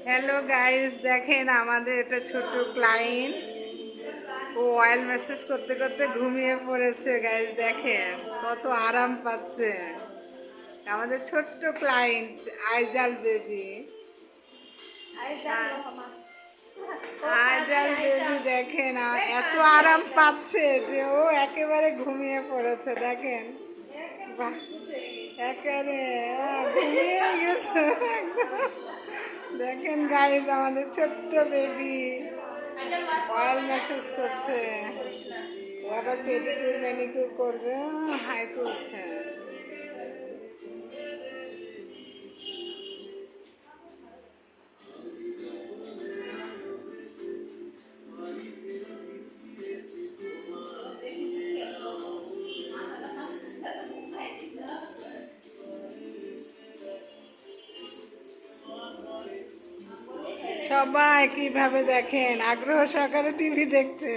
Hello guys, দেখেন আমাদের এটা ছোট ক্লায়েন্ট। ও অয়েল ম্যাসেজ করতে করতে ঘুমিয়ে পড়েছে। গাইস দেখেন কত আরাম পাচ্ছে আমাদের ছোট্ট ক্লায়েন্ট আইজাল বেবি। আইজাল বেবি দেখেন এত আরাম পাচ্ছে যে ও একেবারে ঘুমিয়ে পড়েছে। দেখেন বাহ, একেবারে ঘুমিয়ে গেছে। দেখেন গাইজ আমাদের ছোট্ট বেবি অয়েল ম্যাসেজ করছে। ও আবার পেডিকিউর ম্যানিকিউর করবে, হাই করছে। সবাই কিভাবে দেখেন আগ্রহ সহকারে টিভি দেখছে।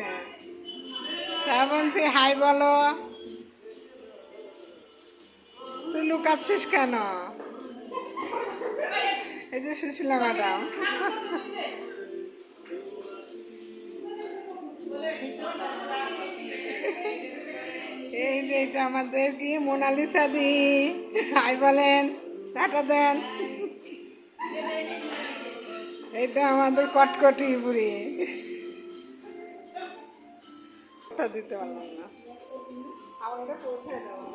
শ্রাবন্তী হাই বলো। তুই লুকাচ্ছিস কেন? এই যে সুশীলা ম্যাডাম। এই যে এটা আমাদের কি মোনালিসা দি, হাই বলেন, টাটা দেন। এটা আমাদের কটকটি বুড়ি। দিতে পারলাম না, আমাদের পৌঁছে যাবো।